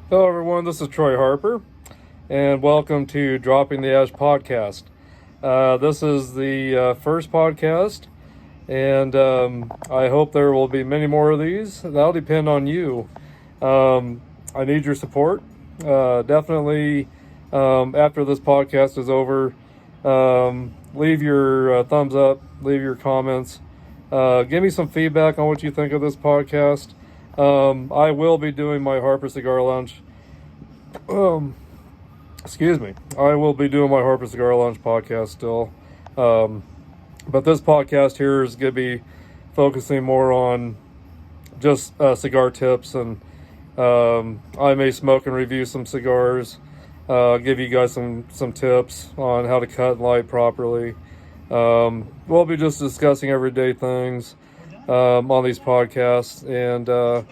Hello, everyone. This is Troy Harper, and welcome to Dropping the Ash podcast. This is the first podcast, and I hope there will be many more of these. That'll depend on you. I need your support. Definitely, after this podcast is over, leave your thumbs up, leave your comments. Give me some feedback on what you think of this podcast. I will be doing my Harper Cigar Lounge. Excuse me. I will be doing my Harper Cigar Lounge podcast still. But this podcast here is going to be focusing more on just cigar tips, and I may smoke and review some cigars. Give you guys some tips on how to cut and light properly. We'll be just discussing everyday things on these podcasts, and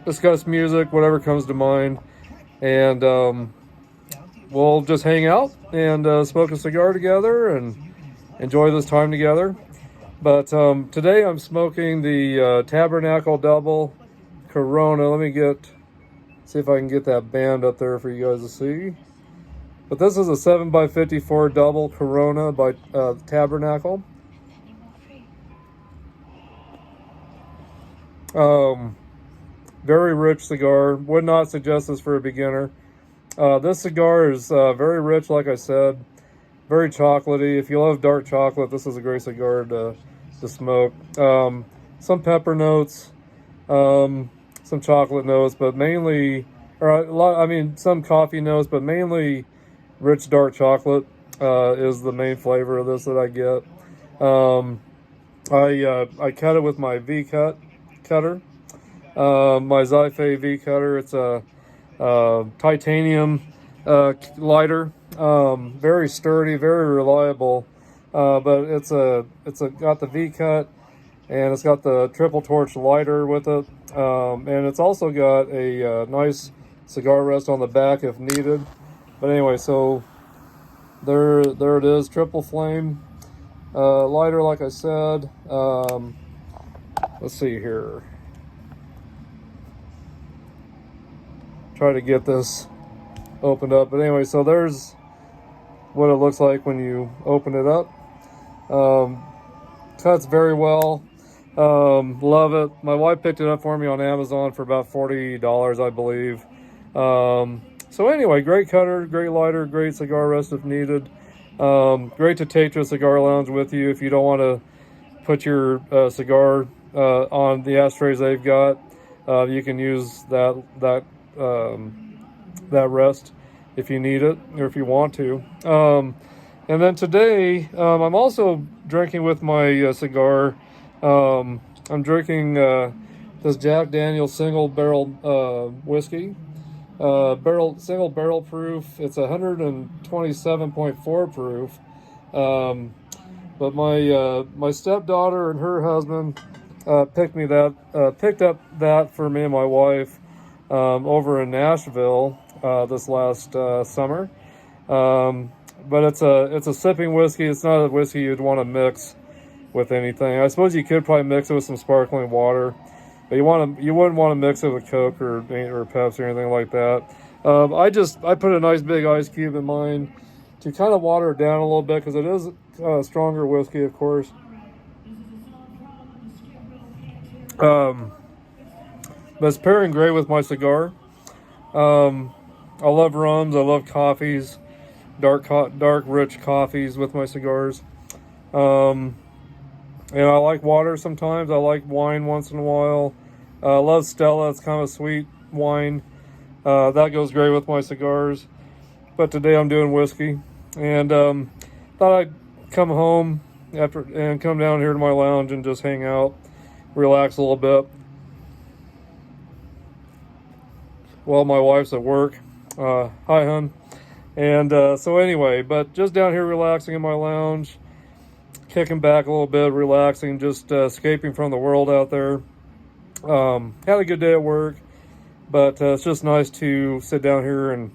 discuss music, whatever comes to mind, and we'll just hang out and smoke a cigar together and enjoy this time together. But today I'm smoking the Tabernacle Double Corona. Let me see if I can get that band up there for you guys to see. But this is a 7x54 Double Corona by Tabernacle. Very rich cigar. Would not suggest this for a beginner. This cigar is very rich, like I said. Very chocolatey. If you love dark chocolate, this is a great cigar to smoke. Some pepper notes, some chocolate notes, but mainly, some coffee notes, but mainly rich dark chocolate is the main flavor of this that I get. I cut it with my cutter. My Xife V cutter. It's a titanium lighter. Very sturdy, very reliable. But it's got the V cut, and it's got the triple torch lighter with it. And it's also got a nice cigar rest on the back if needed. But anyway, so there it is, triple flame lighter, like I said. Let's see here. Try to get this opened up. But anyway, so there's what it looks like when you open it up. Cuts very well. Love it. My wife picked it up for me on Amazon for about $40, I believe. So anyway, great cutter, great lighter, great cigar rest if needed. Great to take to a cigar lounge with you if you don't want to put your cigar on the ashtrays they've got. You can use that rest if you need it or if you want to. And then today, I'm also drinking with my cigar. I'm drinking this Jack Daniel's single barrel whiskey. Single barrel proof. It's 127.4 proof. But my stepdaughter and her husband picked up that for me and my wife over in Nashville this last summer. But it's a sipping whiskey. It's not a whiskey you'd want to mix with anything. I suppose you could probably mix it with some sparkling water, but you wouldn't want to mix it with Coke or Pepsi or anything like that. I put a nice big ice cube in mine to kind of water it down a little bit because it is a stronger whiskey, of course. But it's pairing great with my cigar. I love rums. I love coffees, dark, rich coffees with my cigars. And I like water sometimes. I like wine once in a while. I love Stella. It's kind of a sweet wine. That goes great with my cigars. But today I'm doing whiskey. And thought I'd come home and come down here to my lounge and just hang out, relax a little bit while my wife's at work. Hi, hun. And so anyway, but just down here relaxing in my lounge, kicking back a little bit, relaxing, just escaping from the world out there. Had a good day at work, but it's just nice to sit down here and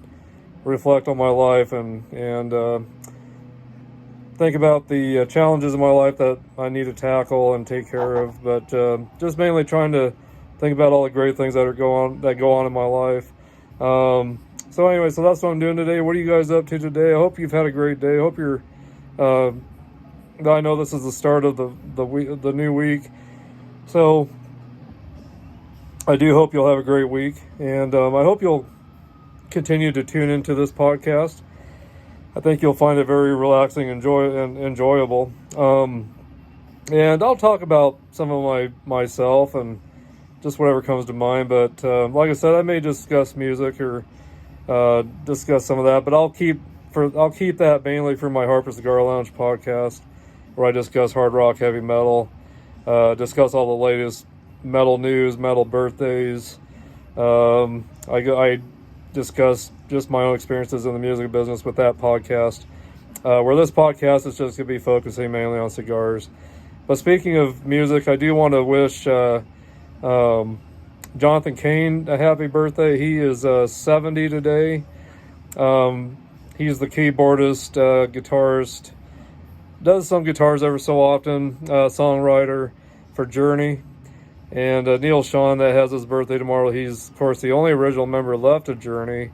reflect on my life and think about the challenges in my life that I need to tackle and take care of. But just mainly trying to think about all the great things that go on in my life. So anyway, so that's what I'm doing today. What are you guys up to today? I hope you've had a great day. I hope you're. I know this is the start of the new week, so I do hope you'll have a great week, and I hope you'll continue to tune into this podcast. I think you'll find it very relaxing, enjoyable. And I'll talk about some of myself and just whatever comes to mind. But like I said, I may discuss music or discuss some of that. But I'll keep that mainly for my Harper Cigar Lounge podcast, where I discuss hard rock, heavy metal, discuss all the latest metal news, metal birthdays. I discuss just my own experiences in the music business with that podcast, where this podcast is just going to be focusing mainly on cigars. But speaking of music, I do want to wish Jonathan Cain a happy birthday. He is 70 today. He's the keyboardist, guitarist, does some guitars ever so often, songwriter for Journey. And Neil Sean, that has his birthday tomorrow. He's, of course, the only original member left of Journey.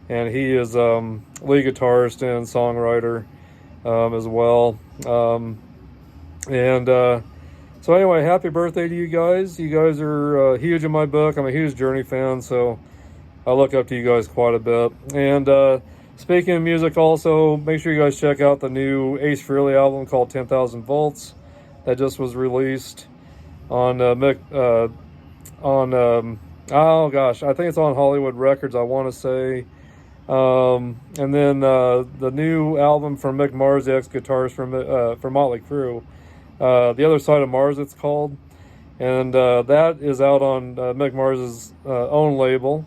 And he is lead guitarist and songwriter as well. So anyway, happy birthday to you guys. You guys are huge in my book. I'm a huge Journey fan, so I look up to you guys quite a bit. And speaking of music also, make sure you guys check out the new Ace Frehley album called 10,000 Volts that just was released on I think it's on Hollywood Records, I want to say. And then the new album from Mick Mars, the ex-guitarist from Motley Crue, The Other Side of Mars it's called, and that is out on Mick Mars's own label,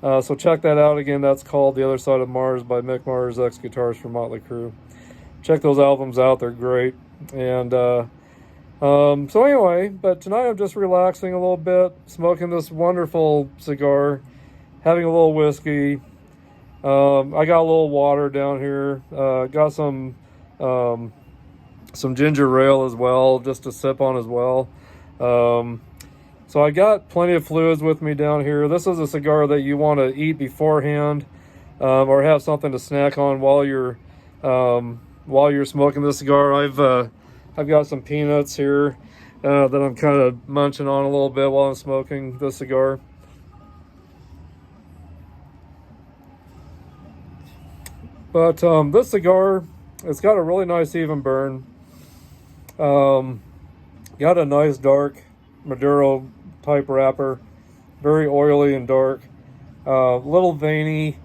so check that out. Again, that's called The Other Side of Mars by Mick Mars, ex-guitarist from Motley Crue. Check those albums out, they're great. And so anyway, but tonight I'm just relaxing a little bit, smoking this wonderful cigar, having a little whiskey. I got a little water down here. Got some ginger ale as well, just to sip on as well. So I got plenty of fluids with me down here. This is a cigar that you want to eat beforehand, or have something to snack on while you're smoking this cigar. I've got some peanuts here that I'm kind of munching on a little bit while I'm smoking this cigar. But this cigar, it's got a really nice even burn. Got a nice dark Maduro type wrapper, very oily and dark, little veiny,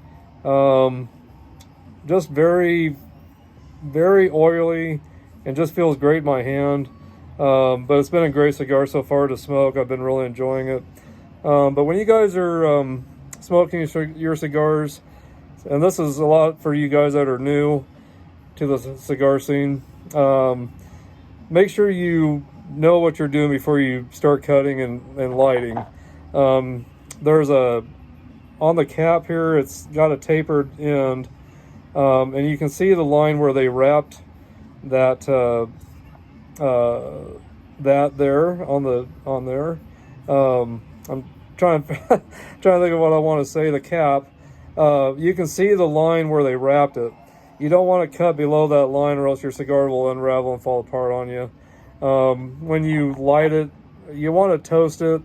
just very, very oily, and just feels great in my hand. But it's been a great cigar so far to smoke. I've been really enjoying it. But when you guys are smoking your cigars, and this is a lot for you guys that are new to the cigar scene, make sure you know what you're doing before you start cutting and lighting. There's on the cap here, it's got a tapered end, and you can see the line where they wrapped that there on there. I'm trying to think of what I want to say. The cap, you can see the line where they wrapped it. You don't want to cut below that line, or else your cigar will unravel and fall apart on you. When you light it, you want to toast it,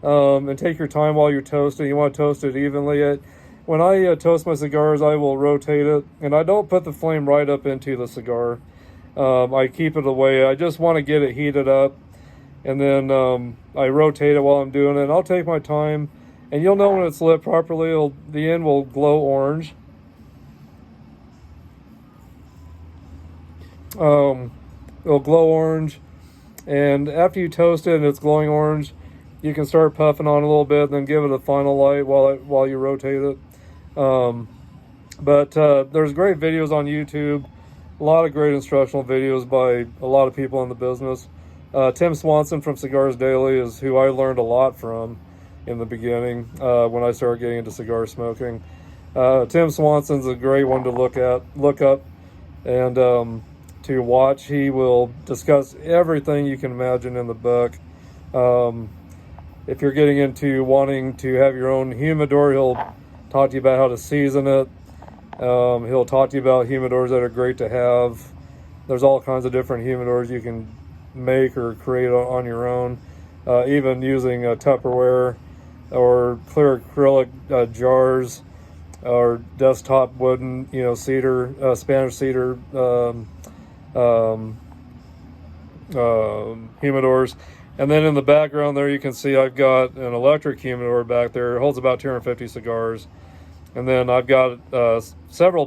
and take your time while you're toasting. You want to toast it evenly. When I toast my cigars, I will rotate it, and I don't put the flame right up into the cigar. I keep it away. I just want to get it heated up, and then I rotate it while I'm doing it. And I'll take my time, and you'll know when it's lit properly. The end will glow orange. It'll glow orange, and after you toast it and it's glowing orange, you can start puffing on a little bit, and then give it a final light while you rotate it. But there's great videos on YouTube, a lot of great instructional videos by a lot of people in the business. Tim Swanson from Cigars Daily is who I learned a lot from in the beginning, when I started getting into cigar smoking. Tim Swanson's a great one to look up, and to watch. He will discuss everything you can imagine in the book. if you're getting into wanting to have your own humidor, he'll talk to you about how to season it. He'll talk to you about humidors that are great to have. There's all kinds of different humidors you can make or create on your own, even using Tupperware or clear acrylic jars or desktop wooden, cedar, Spanish cedar humidors. And then in the background there, you can see I've got an electric humidor back there. It holds about 250 cigars. And then I've got several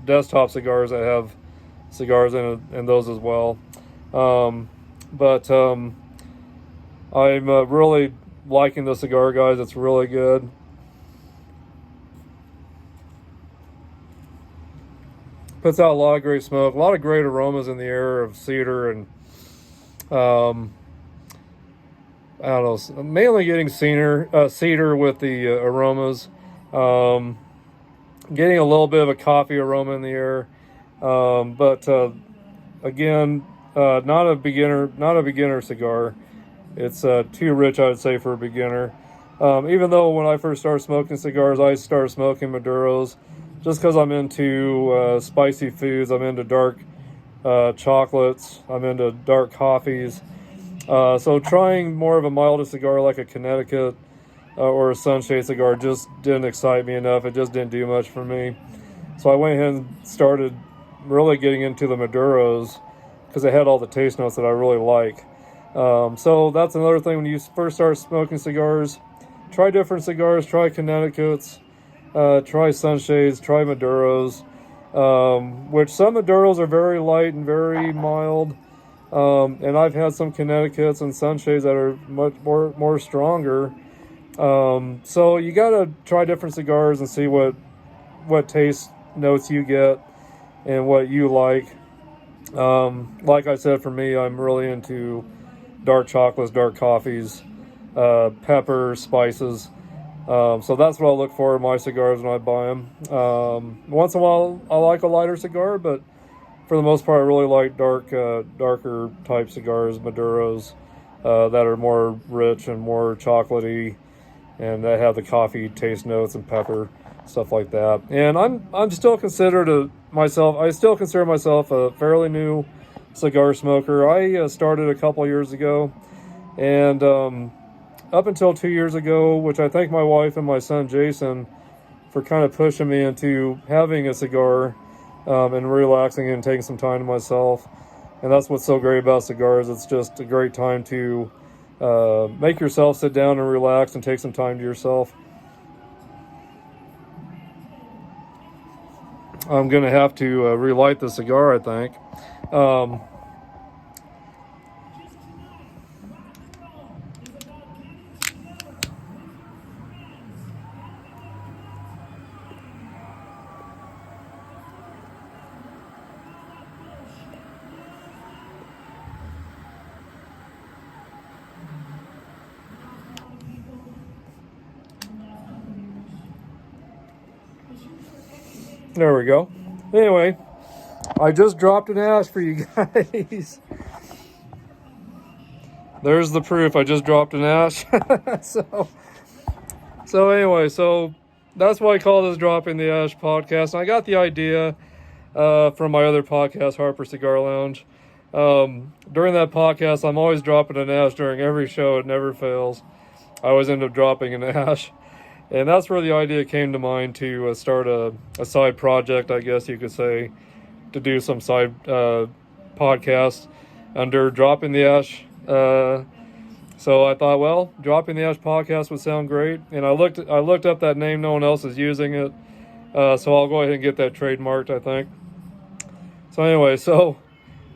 desktop cigars that have cigars in those as well. But I'm really liking the Cigar, guys. It's really good. Puts out a lot of great smoke, a lot of great aromas in the air of cedar and I don't know, mainly getting cedar with the aromas. Getting a little bit of a coffee aroma in the air, but again, not a beginner cigar. It's too rich, I would say, for a beginner. Even though when I first started smoking cigars, I started smoking Maduros, just because I'm into spicy foods. I'm into dark chocolates. I'm into dark coffees. So trying more of a milder cigar like a Connecticut or a Sunshade cigar just didn't excite me enough. It just didn't do much for me. So I went ahead and started really getting into the Maduros because they had all the taste notes that I really like. So that's another thing when you first start smoking cigars. Try different cigars. Try Connecticut's. Try Sunshades. Try Maduros. Which some Maduros are very light and very mild. And I've had some Connecticut's and Sunshades that are much more stronger. So you gotta try different cigars and see what taste notes you get and what you like. Like I said, for me, I'm really into dark chocolates, dark coffees, peppers, spices. So that's what I look for in my cigars when I buy them. Once in a while, I like a lighter cigar, but for the most part, I really like darker type cigars, Maduros, that are more rich and more chocolatey, and that have the coffee taste notes and pepper, stuff like that. And I still consider myself a fairly new cigar smoker. I started a couple years ago, and up until 2 years ago, which I thank my wife and my son Jason for kind of pushing me into having a cigar and relaxing and taking some time to myself. And that's what's so great about cigars. It's just a great time to make yourself sit down and relax and take some time to yourself. I'm going to have to relight the cigar, I think. There we go. Anyway, I just dropped an ash for you guys. There's the proof. I just dropped an ash. So anyway, that's why I call this Dropping the Ash podcast. And I got the idea from my other podcast, Harper Cigar Lounge. During that podcast, I'm always dropping an ash during every show. It never fails. I always end up dropping an ash. And that's where the idea came to mind to start a side project, I guess you could say, to do some side podcast under Dropping the Ash. So I thought, well, Dropping the Ash podcast would sound great. And I looked up that name. No one else is using it. So I'll go ahead and get that trademarked, I think. So anyway, so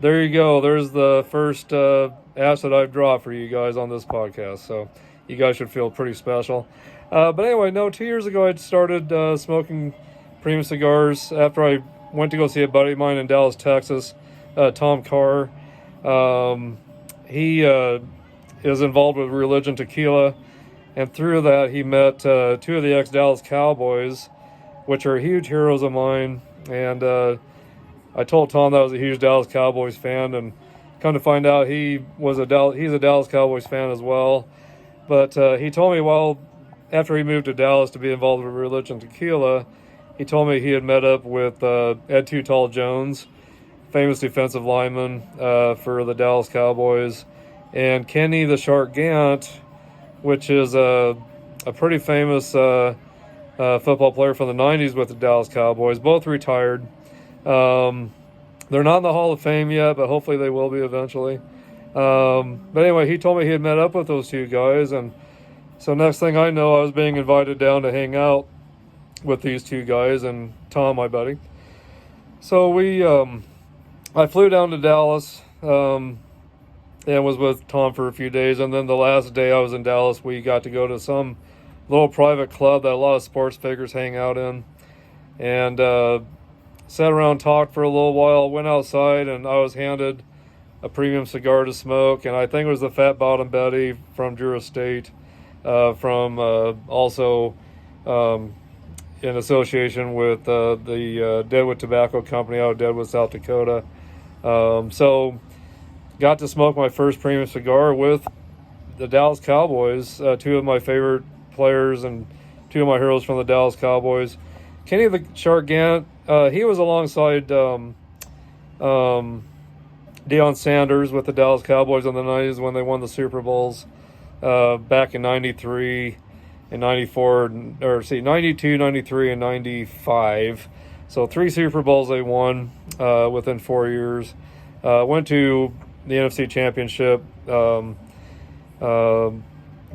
there you go. There's the first ash that I've dropped for you guys on this podcast. So you guys should feel pretty special. But anyway, 2 years ago, I started smoking premium cigars after I went to go see a buddy of mine in Dallas, Texas, Tom Carr. He is involved with Religion Tequila, and through that, he met two of the ex-Dallas Cowboys, which are huge heroes of mine. And I told Tom that I was a huge Dallas Cowboys fan, and come to find out he's a Dallas Cowboys fan as well. But he told me after he moved to Dallas to be involved with Religion Tequila, he told me he had met up with Ed Too Tall Jones, famous defensive lineman for the Dallas Cowboys, and Kenny the Shark Gant, which is a pretty famous football player from the 90s with the Dallas Cowboys. Both retired. They're not in the Hall of Fame yet, but hopefully they will be eventually. But anyway, he told me he had met up with those two guys, and so next thing I know, I was being invited down to hang out with these two guys and Tom, my buddy. So I flew down to Dallas and was with Tom for a few days, and then the last day I was in Dallas, we got to go to some little private club that a lot of sports figures hang out in, and sat around, talked for a little while, went outside, and I was handed a premium cigar to smoke, and I think it was the Fat Bottom Betty from Drew Estate, from also in association with the Deadwood Tobacco Company out of Deadwood, South Dakota. So got to smoke my first premium cigar with the Dallas Cowboys, two of my favorite players and two of my heroes from the Dallas Cowboys. Kenny the Shark Gant, he was alongside Deion Sanders with the Dallas Cowboys in the 90s when they won the Super Bowls back in 93 and 94, 92, 93, and 95. So 3 Super Bowls they won within 4 years. Went to the NFC Championship.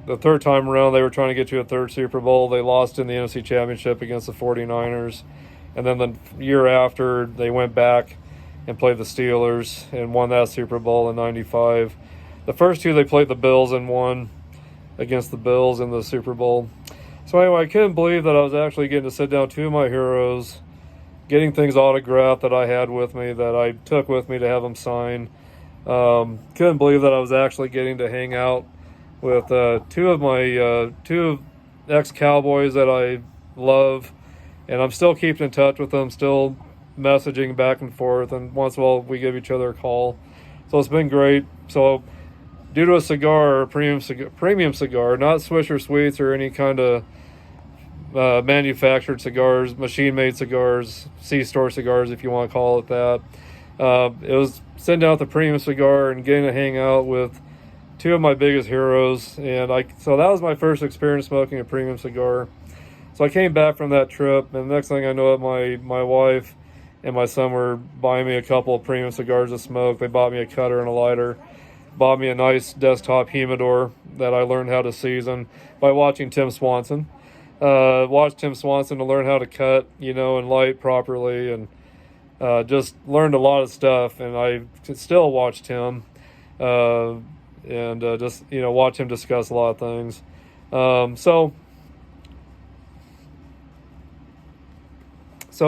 The third time around, they were trying to get to a third Super Bowl. They lost in the NFC Championship against the 49ers. And then the year after, they went back and played the Steelers and won that Super Bowl in 95. The first two, they played the Bills and won against the Bills in the Super Bowl. So anyway, I couldn't believe that I was actually getting to sit down two of my heroes, getting things autographed that I had with me, that I took with me to have them sign. Couldn't believe that I was actually getting to hang out with two ex-Cowboys that I love, and I'm still keeping in touch with them, still messaging back and forth, and once in a while we give each other a call. So it's been great. So due to a cigar, a premium cigar, not Swisher Sweets or any kind of manufactured cigars, machine-made cigars, C-store cigars, if you want to call it that. It was sitting down with a premium cigar and getting to hang out with two of my biggest heroes, and so that was my first experience smoking a premium cigar. So I came back from that trip, and the next thing I know, my wife and my son were buying me a couple of premium cigars to smoke. They bought me a cutter and a lighter, bought me a nice desktop humidor that I learned how to season by watching Tim Swanson. Watched Tim Swanson to learn how to cut, and light properly, and just learned a lot of stuff. And I still watch Tim. And just watch him discuss a lot of things. So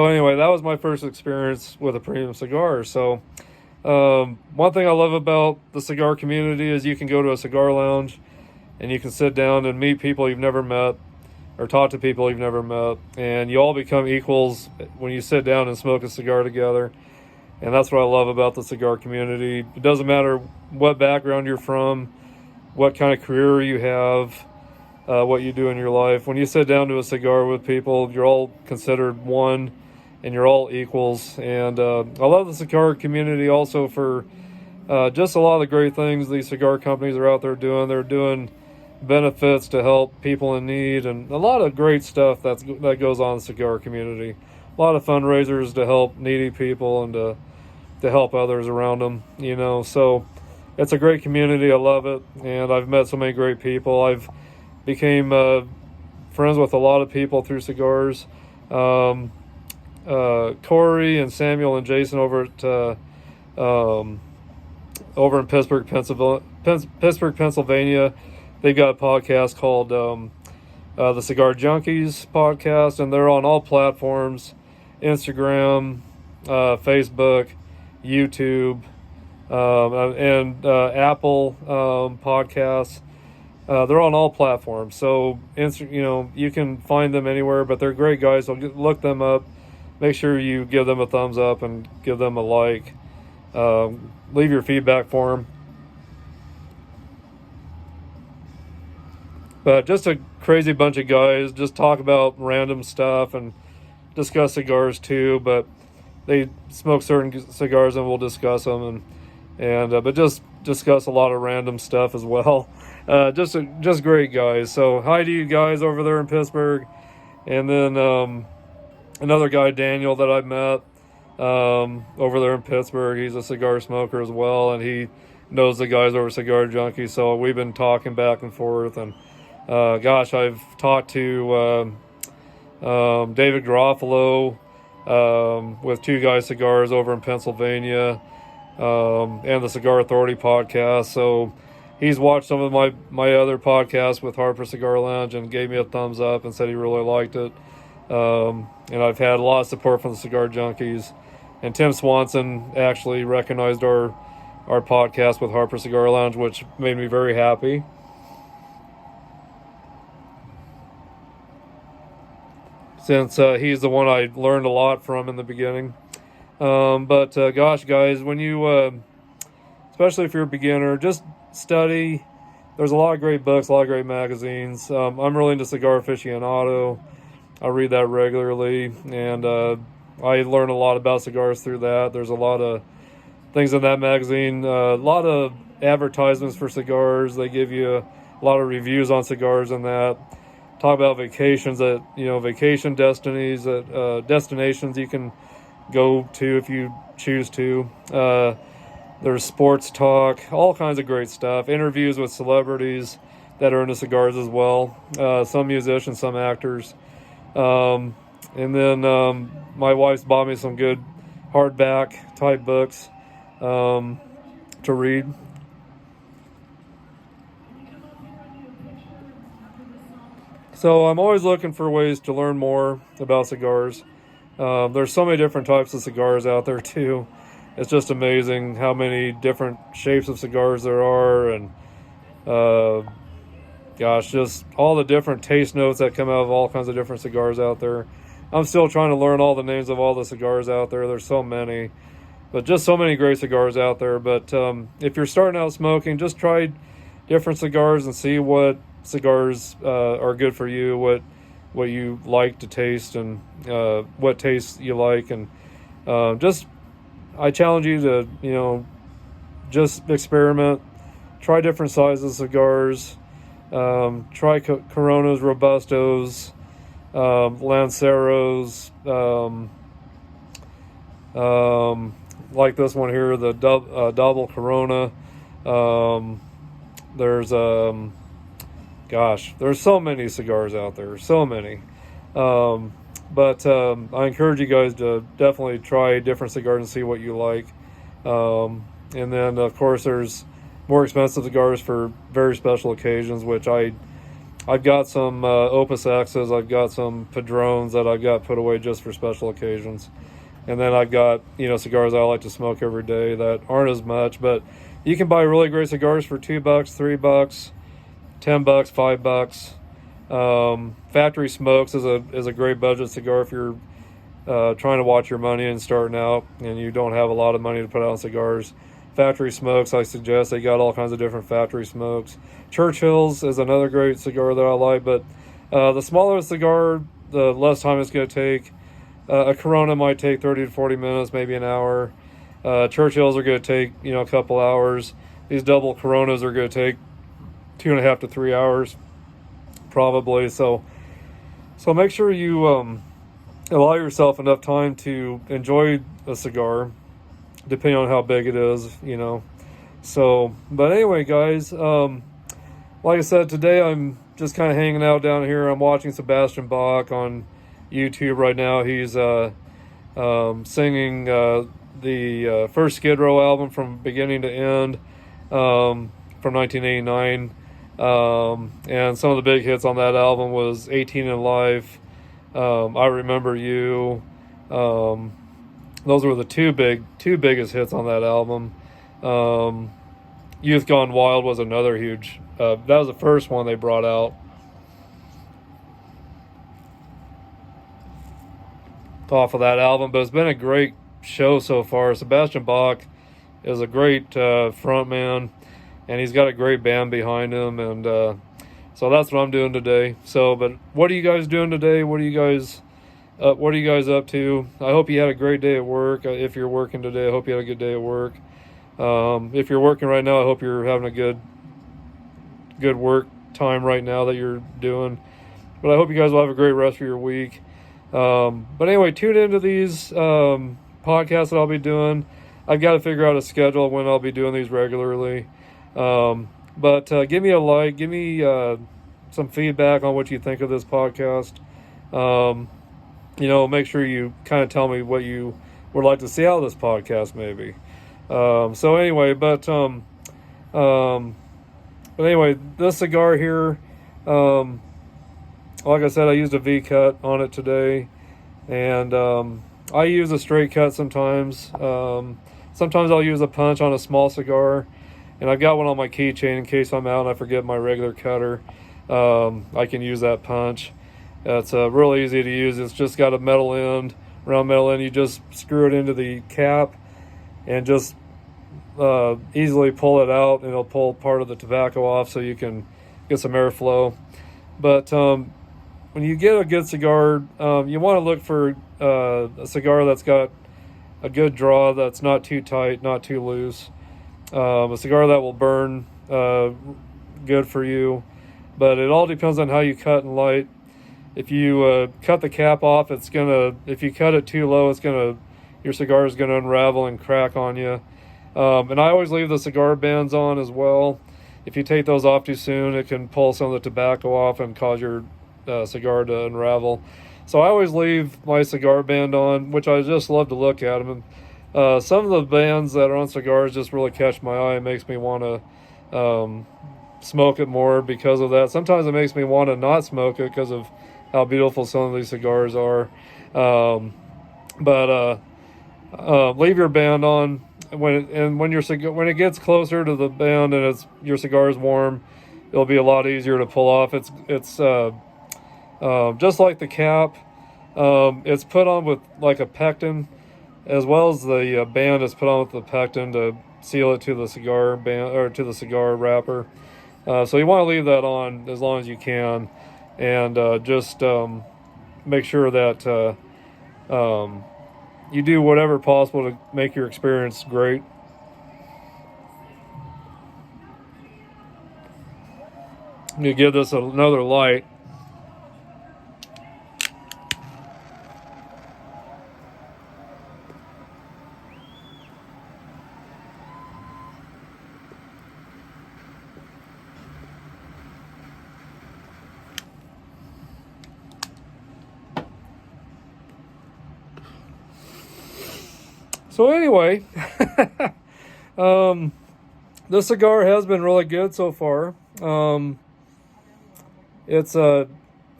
anyway, that was my first experience with a premium cigar. So one thing I love about the cigar community is you can go to a cigar lounge and you can sit down and meet people you've never met or talk to people you've never met, and you all become equals when you sit down and smoke a cigar together. And that's what I love about the cigar community. It doesn't matter what background you're from, what kind of career you have, what you do in your life. When you sit down to a cigar with people, you're all considered one, and you're all equals. And I love the cigar community also for just a lot of the great things these cigar companies are out there doing. They're doing benefits to help people in need, and a lot of great stuff that goes on in the cigar community. A lot of fundraisers to help needy people and to help others around them, So it's a great community. I love it, and I've met so many great people. I've became friends with a lot of people through cigars. Corey and Samuel and Jason over in Pittsburgh, Pennsylvania. They've got a podcast called the Cigar Junkies podcast, and they're on all platforms: Instagram, Facebook, YouTube, and Apple podcasts. They're on all platforms, so you can find them anywhere. But they're great guys. So look them up. Make sure you give them a thumbs up and give them a like. Leave your feedback for them. But just a crazy bunch of guys, just talk about random stuff and discuss cigars too. But they smoke certain cigars and we'll discuss them, but just discuss a lot of random stuff as well. Just great guys. So hi to you guys over there in Pittsburgh. And then another guy, Daniel, that I've met over there in Pittsburgh. He's a cigar smoker as well, and he knows the guys over Cigar Junkie. So we've been talking back and forth. And I've talked to David Garofalo with Two Guys Cigars over in Pennsylvania, and the Cigar Authority podcast. So he's watched some of my other podcasts with Harper Cigar Lounge and gave me a thumbs up and said he really liked it. And I've had a lot of support from the Cigar Junkies. And Tim Swanson actually recognized our podcast with Harper Cigar Lounge, which made me very happy. Since he's the one I learned a lot from in the beginning. Gosh, guys, when you, especially if you're a beginner, just study. There's a lot of great books, a lot of great magazines. I'm really into Cigar Aficionado. I read that regularly, and I learn a lot about cigars through that. There's a lot of things in that magazine, a lot of advertisements for cigars. They give you a lot of reviews on cigars and that. Talk about vacations vacation destinations you can go to if you choose to. There's sports talk, all kinds of great stuff. Interviews with celebrities that are into cigars as well. Some musicians, some actors. And then my wife's bought me some good hardback type books to read. So I'm always looking for ways to learn more about cigars. There's so many different types of cigars out there too. It's just amazing how many different shapes of cigars there are, and just all the different taste notes that come out of all kinds of different cigars out there. I'm still trying to learn all the names of all the cigars out there. There's so many, but just so many great cigars out there. But if you're starting out smoking, just try different cigars and see what cigars are good for you, what you like to taste, and what tastes you like. And I challenge you to, just experiment, try different sizes of cigars, try Coronas, Robustos, Lanceros, like this one here, the double Corona. There's so many cigars out there, so many. I encourage you guys to definitely try different cigars and see what you like. And then, of course, there's more expensive cigars for very special occasions, which I've got some Opus X's, I've got some Padrones that I've got put away just for special occasions. And then I've got, cigars I like to smoke every day that aren't as much, but you can buy really great cigars for $2, $3, $10, $5. Factory Smokes is a great budget cigar if you're trying to watch your money and starting out and you don't have a lot of money to put out on cigars. Factory Smokes, I suggest. They got all kinds of different factory smokes. Churchill's is another great cigar that I like, but the smaller the cigar, the less time it's going to take. A Corona might take 30 to 40 minutes, maybe an hour. Churchill's are going to take, a couple hours. These double Coronas are going to take 2.5 to 3 hours, probably. So make sure you allow yourself enough time to enjoy a cigar, depending on how big it is, So, but anyway, guys, like I said, today I'm just kind of hanging out down here. I'm watching Sebastian Bach on YouTube right now. He's singing the first Skid Row album from beginning to end, from 1989. And some of the big hits on that album was 18 in Life, I Remember You. Those were the two biggest hits on that album. Youth Gone Wild was another huge, that was the first one they brought out. Off of that album, but it's been a great show so far. Sebastian Bach is a great front man, and he's got a great band behind him, and So that's what I'm doing today. So, but what are you guys doing today? What are you guys up to? I hope you had a great day at work. If you're working today, I hope you had a good day at work. If you're working right now, I hope you're having a good work time right now that you're doing. But I hope you guys will have a great rest of your week. But anyway, tune into these podcasts that I'll be doing. I've got to figure out a schedule when I'll be doing these regularly. But give me a like, give me some feedback on what you think of this podcast. Make sure you kind of tell me what you would like to see out of this podcast, maybe. But anyway, this cigar here, like I said, I used a V-cut on it today, and I use a straight cut sometimes. Sometimes I'll use a punch on a small cigar, and I've got one on my keychain in case I'm out and I forget my regular cutter. I can use that punch. It's real easy to use. It's just got a round metal end. You just screw it into the cap and just easily pull it out, and it'll pull part of the tobacco off so you can get some airflow. But when you get a good cigar, you want to look for a cigar that's got a good draw, that's not too tight, not too loose. A cigar that will burn good for you. But it all depends on how you cut and light. If you cut the cap off, if you cut it too low, your cigar is gonna unravel and crack on you. And I always leave the cigar bands on as well. If you take those off too soon, it can pull some of the tobacco off and cause your cigar to unravel. So I always leave my cigar band on, which I just love to look at them. And some of the bands that are on cigars just really catch my eye. It makes me want to smoke it more because of that. Sometimes it makes me want to not smoke it because of how beautiful some of these cigars are. Leave your band on when it gets closer to the band and your cigar is warm. It'll be a lot easier to pull off. It's just like the cap. It's put on with like a pectin, as well as the band is put on with the pectin to seal it to the cigar band or to the cigar wrapper. So you want to leave that on as long as you can, and just make sure that you do whatever possible to make your experience great. You give this another light. So anyway, this cigar has been really good so far. It's a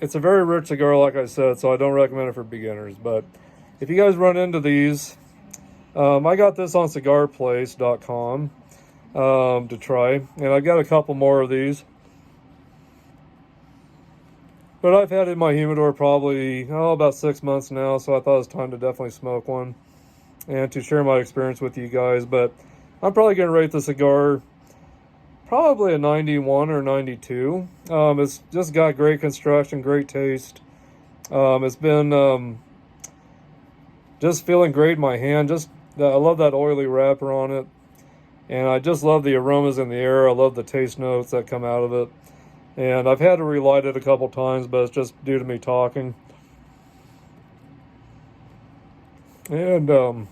very rich cigar, like I said, so I don't recommend it for beginners. But if you guys run into these, I got this on cigarplace.com to try, and I got a couple more of these. But I've had it in my humidor probably about 6 months now, so I thought it was time to definitely smoke one and to share my experience with you guys. But I'm probably going to rate the cigar probably a 91 or 92. It's just got great construction, great taste. It's been just feeling great in my hand. I love that oily wrapper on it, and I just love the aromas in the air. I love the taste notes that come out of it. And I've had to relight it a couple times, but it's just due to me talking. And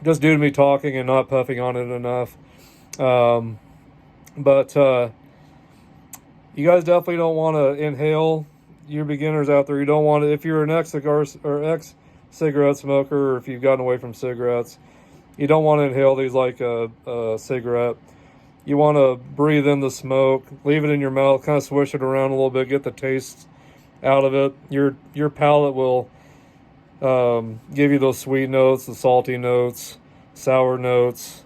just due to me talking and not puffing on it enough. But you guys definitely don't want to inhale. You beginners out there, you don't want to, if you're an ex-cigar or ex-cigarette smoker, or if you've gotten away from cigarettes, you don't want to inhale these like a cigarette. You want to breathe in the smoke, leave it in your mouth, kind of swish it around a little bit, get the taste out of it. Your palate will give you those sweet notes, the salty notes, sour notes.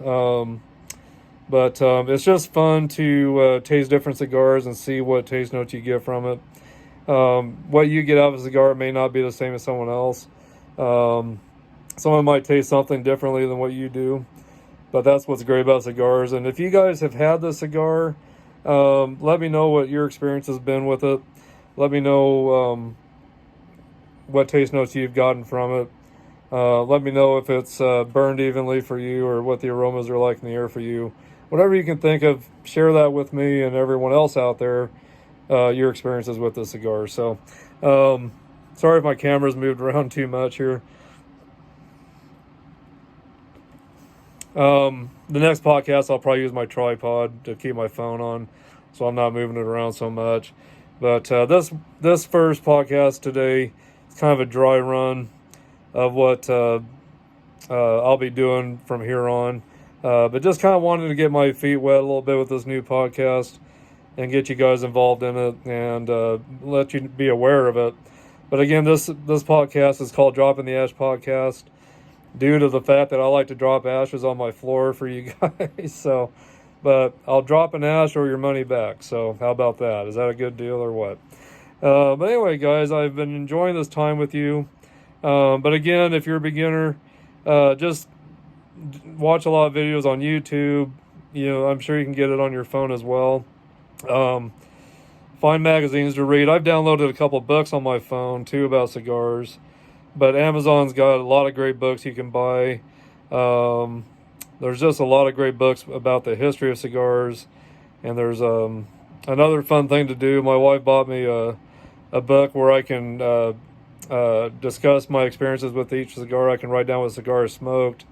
But it's just fun to taste different cigars and see what taste notes you get from it. What you get out of a cigar may not be the same as someone else. Someone might taste something differently than what you do. But that's what's great about cigars. And if you guys have had this cigar, Let me know what your experience has been with it. Let me know what taste notes you've gotten from it. Let me know if it's burned evenly for you or what the aromas are like in the air for you. Whatever you can think of, share that with me and everyone else out there, your experiences with the cigar. So, sorry if my camera's moved around too much here. The next podcast, I'll probably use my tripod to keep my phone on, so I'm not moving it around so much. But this first podcast today is kind of a dry run of what I'll be doing from here on. But just kind of wanted to get my feet wet a little bit with this new podcast and get you guys involved in it and let you be aware of it. But again, this podcast is called Dropping the Ash Podcast due to the fact that I like to drop ashes on my floor for you guys. So, but I'll drop an ash or your money back. So how about that? Is that a good deal or what? But anyway, guys, I've been enjoying this time with you. But again, if you're a beginner, just watch a lot of videos on YouTube. I'm sure you can get it on your phone as well. Find magazines to read. I've downloaded a couple books on my phone too about cigars, but Amazon's got a lot of great books you can buy. There's just a lot of great books about the history of cigars, and there's another fun thing to do. My wife bought me a book where I can discuss my experiences with each cigar. I can write down what cigar I smoked.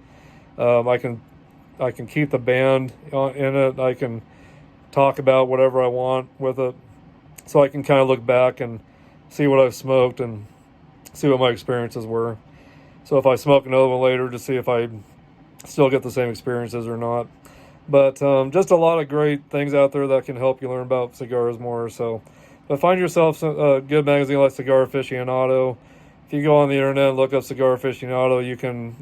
I can keep the band in it. I can talk about whatever I want with it, so I can kind of look back and see what I've smoked and see what my experiences were. So if I smoke another one later, to see if I still get the same experiences or not. But just a lot of great things out there that can help you learn about cigars more. So, but find yourself a good magazine like Cigar Aficionado. If you go on the internet and look up Cigar Aficionado, you can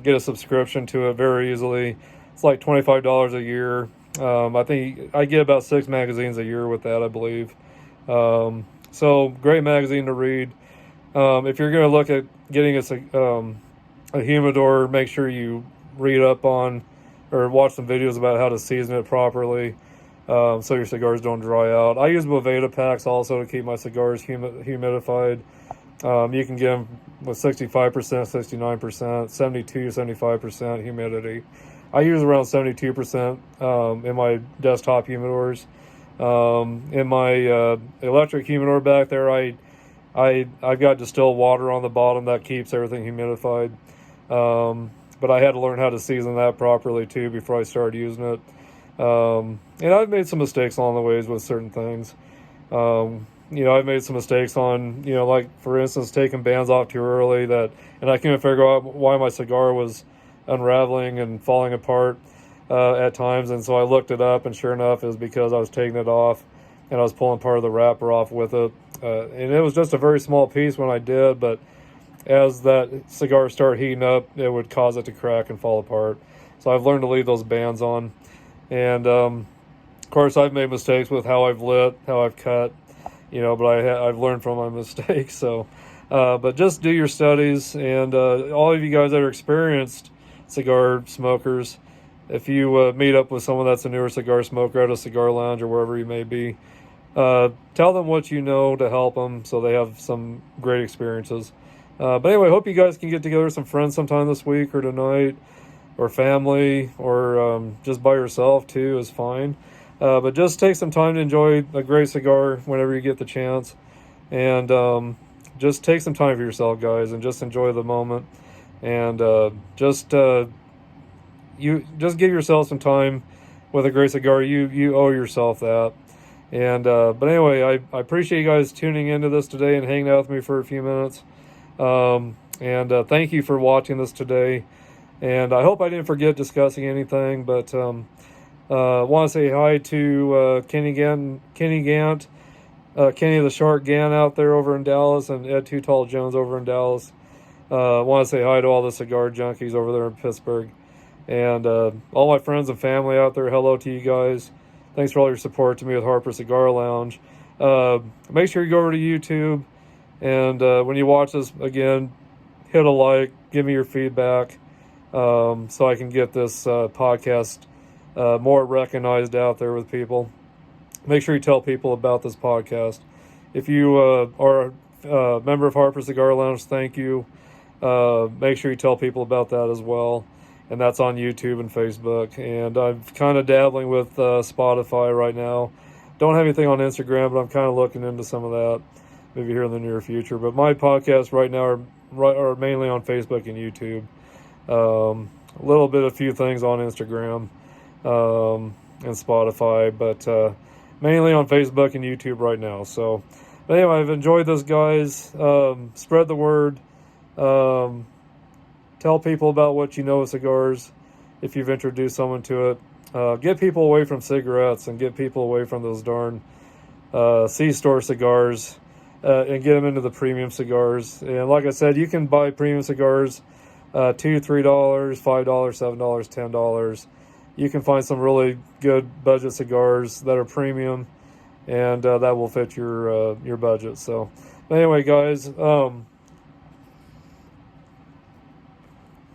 get a subscription to it very easily. It's like $25 a year. I think I get about 6 magazines a year with that, I believe. So great magazine to read. If you're going to look at getting a humidor, make sure you read up on or watch some videos about how to season it properly, so your cigars don't dry out. I use Boveda packs also to keep my cigars humidified. You can get them with 65%, 69%, 72, 75% humidity. I use around 72% in my desktop humidors. In my electric humidor back there, I've got distilled water on the bottom that keeps everything humidified. But I had to learn how to season that properly too before I started using it. And I've made some mistakes along the ways with certain things. I've made some mistakes on, like for instance, taking bands off too early and I couldn't figure out why my cigar was unraveling and falling apart at times. And so I looked it up, and sure enough, it was because I was taking it off and I was pulling part of the wrapper off with it. And it was just a very small piece when I did, but as that cigar started heating up, it would cause it to crack and fall apart. So I've learned to leave those bands on. And of course, I've made mistakes with how I've lit, how I've cut, but I've learned from my mistakes. So, but just do your studies, and all of you guys that are experienced cigar smokers, if you meet up with someone that's a newer cigar smoker at a cigar lounge or wherever you may be, tell them what you know to help them so they have some great experiences. But anyway, hope you guys can get together with some friends sometime this week or tonight, or family, or just by yourself too is fine. But just take some time to enjoy a great cigar whenever you get the chance. And just take some time for yourself, guys, and just enjoy the moment. And just give yourself some time with a great cigar. You owe yourself that. And but anyway, I appreciate you guys tuning into this today and hanging out with me for a few minutes. And thank you for watching this today. And I hope I didn't forget discussing anything, but want to say hi to Kenny Gant, Kenny the Shark Gant out there over in Dallas, and Ed Too Tall Jones over in Dallas. Want to say hi to all the cigar junkies over there in Pittsburgh. And all my friends and family out there, hello to you guys. Thanks for all your support to me with Harper Cigar Lounge. Make sure you go over to YouTube, and when you watch this again, hit a like, give me your feedback, so I can get this podcast more recognized out there with people. Make sure you tell people about this podcast. If you are a member of Harper Cigar Lounge, thank you. Make sure you tell people about that as well. And that's on YouTube and Facebook. And I'm kind of dabbling with Spotify right now. Don't have anything on Instagram, but I'm kind of looking into some of that maybe here in the near future. But my podcasts right now are mainly on Facebook and YouTube. A few things on Instagram and Spotify, but mainly on Facebook and YouTube right now. So, but anyway, I've enjoyed this, guys. Spread the word. Tell people about what you know of cigars if you've introduced someone to it. Get people away from cigarettes and get people away from those darn C-store cigars and get them into the premium cigars. And like I said, you can buy premium cigars $2, $3, $5, $7, $10. You can find some really good budget cigars that are premium, and that will fit your budget. So anyway, guys,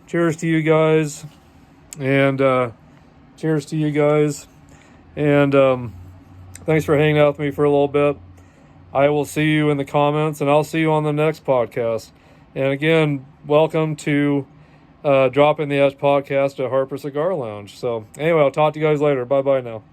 cheers to you guys, and cheers to you guys, and thanks for hanging out with me for a little bit. I will see you in the comments, and I'll see you on the next podcast. And again, welcome to Drop in the Ash podcast at Harper Cigar Lounge. So anyway, I'll talk to you guys later. Bye-bye now.